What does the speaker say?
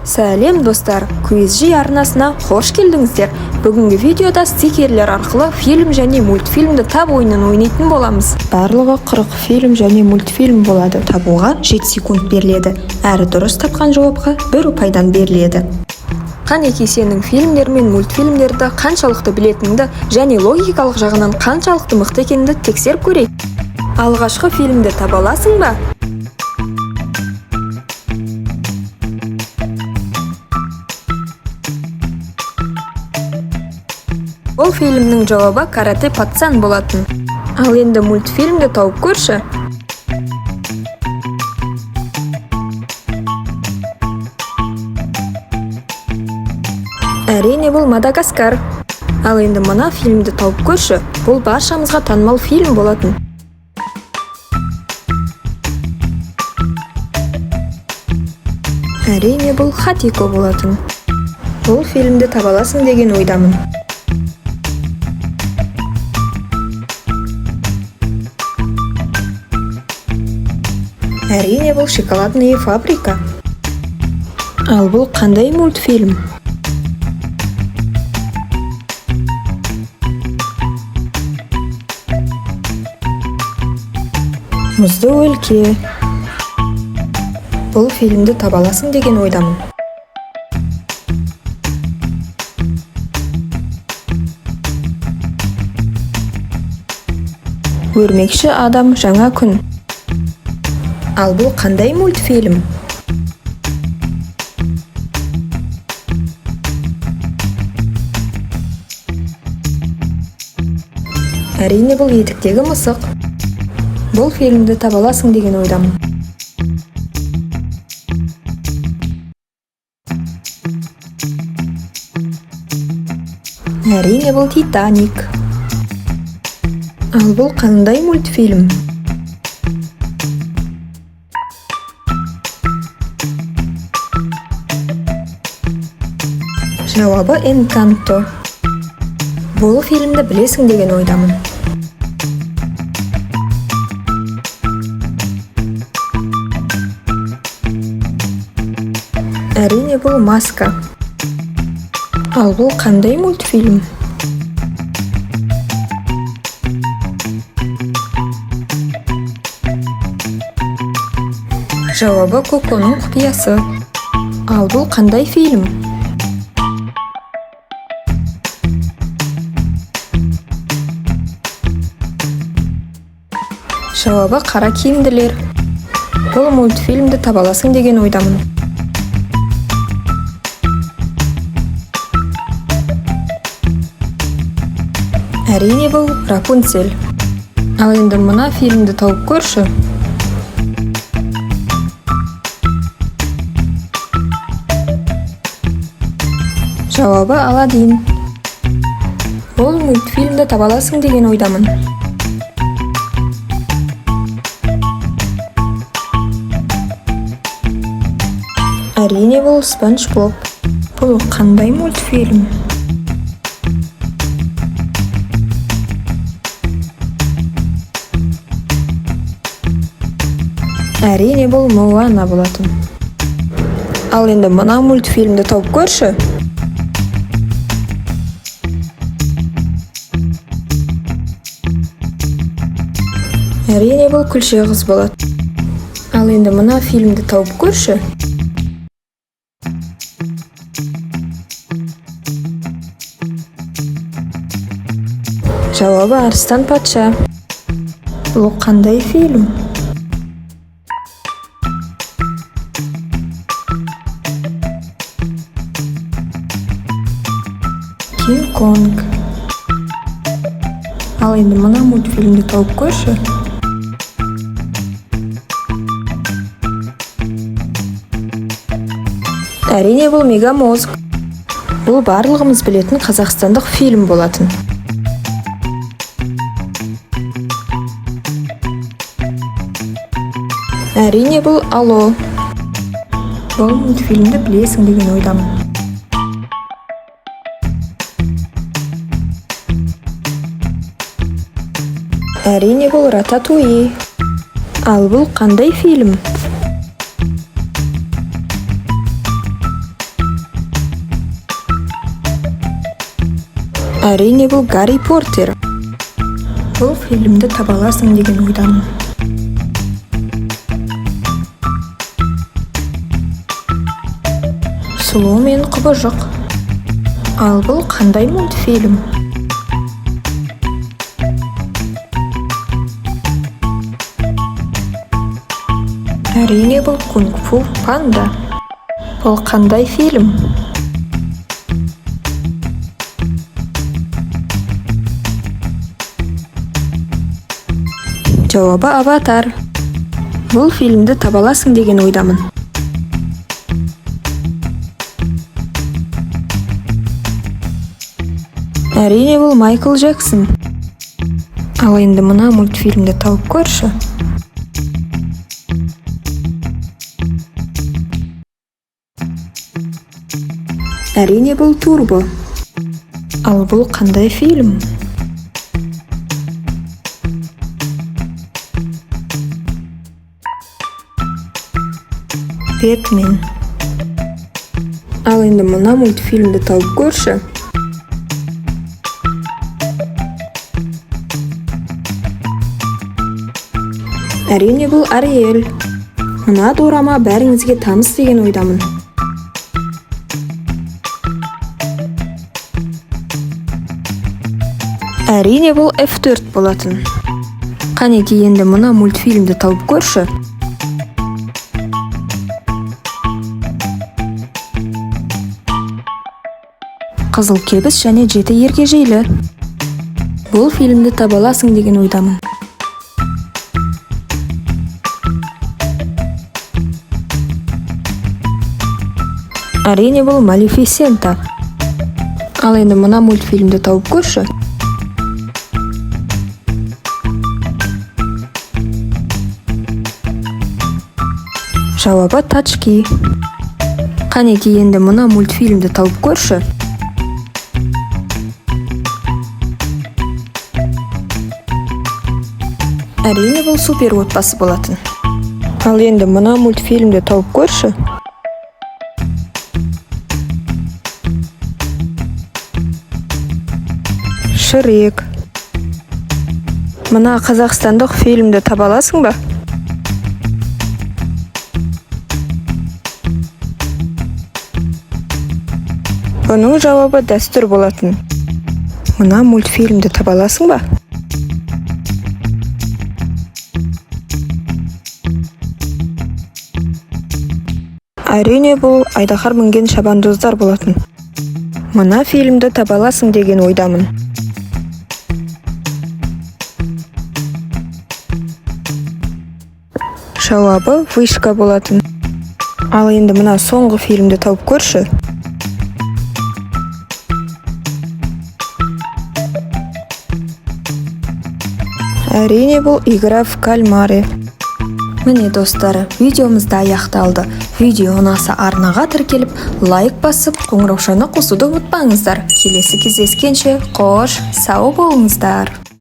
Сәлем достар, QSG арнасына қош келдіңіздер. Бүгінгі видеода стикерлер арқылы фильм және мультфильмді табу ойынын ойнайтын боламыз. Барлығы 40 фильм және мультфильм болады. Табуға 7 секунд беріледі. Әрі дұрыс тапқан жауапқа 1 ұпайдан беріледі. Қанеки сенің фильмдер мен мультфильмдерді қаншалықты білетініңді және логикалық жағынан қаншалықты мықты екеніңді тексеріп көрейік. Алғашқы фильмді таба аласың ба? Ол фильмнің жауабы «Карате пацан» болатын. Ал енді мультфильмді тауып көрші. Әрине бұл «Мадагаскар». Ал енді мына фильмді тауып көрші. Бұл баршамызға танымал фильм болатын. Әрине бұл «Хатико» болатын. Бұл фильмді таба аласың деген ойдамын. Әрине бұл «Шоколадная фабрика». Ал бұл қандай мультфильм? Мұзды өлке. Бұл фильмді таба аласың деген ойдамын. Өрмекші адам жаңа күн. Ал бұл қандай мультфильм? Әрине бұл етіктегі мысық. Бұл фильмді таба аласың деген ойдамын. Әрине бұл «Титаник». Ал бұл қандай мультфильм? Жауабы «Энканто». Бұл фильмді білесің деген ойдамын. Әрине бұл «Маска». Ал бұл қандай мультфильм? Жауабы «Коконың құпиясы». Ал бұл қандай фильм? Жауабы «Қара киімділер». Бұл мультфильмді таба аласың деген ойдамын. Әрине бұл «Рапунцель». Ал енді мына фильмді тауып көрші. Жауабы «Аладдин». Бұл мультфильмді таба аласың деген ойдамын. Әрине бұл «Спанч Боб». Бұл қандай мультфильм? Әрине бұл «Моана» болатын. Ал енді мына мультфильмді тауып көрші. Әрине бұл «Күлше қыз» болады. Ал енді мына фильмді тауып көрші. Жауабы «Арыстан патша». Бұл қандай фильм? «Кинг-Конг». Ал енді мына мультфильмді тауып көрші. Әрине бұл «Мегамозг». Бұл барлығымыз білетін қазақстандық фильм болатын. Әрине бұл «Алло». Бұл мультфильмді білесің деген ойдамын. Әрине бұл «Рататуи». Ал бұл қандай фильм? Әрине бұл Гарри Поттер. Бұл фильмді таба аласың деген ойдамын. Сұлу мен құбыжық. Ал бұл қандай мультфильм? Әрине бұл Кунг-фу панда. Бұл қандай фильм? Жауабы Аватар. Бұл фильмді таба аласың деген ойдамын. Әрине бұл Майкл Джексон. Ал енді мына мультфильмді тауып көрші. Әрине бұл Турбо. Ал бұл қандай фильм? Бэтмен. Ал енді мына мультфильмді тауып көрші. Әрине бұл Ариэль. Мына дорама бәріңізге таныс деген ойдамын. Әрине бұл F4 болатын. Қанеки енді мына мультфильмді тауып көрші. Қызыл кебіс және жеті ергежейлі. Бұл фильмді таба аласың деген ойдамын. Әрине бұл Малефисента. Ал енді мына мультфильмді тауып көрші. Жауабы Тачки. Қанеки енді мына мультфильмді тауып көрші. Әрине бұл супер отбасы болатын. Ал енді мына мультфильмді тауып көрші. Шрек. Мына қазақстандық фильмді таба аласың ба? Бұның жауабы дәстүр болатын. Мына мультфильмді таба аласың ба? Әрине бұл Айдаһар мінген шабандоздар болатын. Мына фильмді таба аласың деген ойдамын. Жауабы Вышка болатын. Ал енді мына соңғы фильмді тауып көрші. Әрине бұл Игра в кальмаре. Міне достары, видеомызды аяқталды. Видео ұнаса арнаға тіркеліп, лайк басып, қоңыраушаны қосуды ұмытпаңыздар. Келесі кездескенше, қош, сау болыңыздар.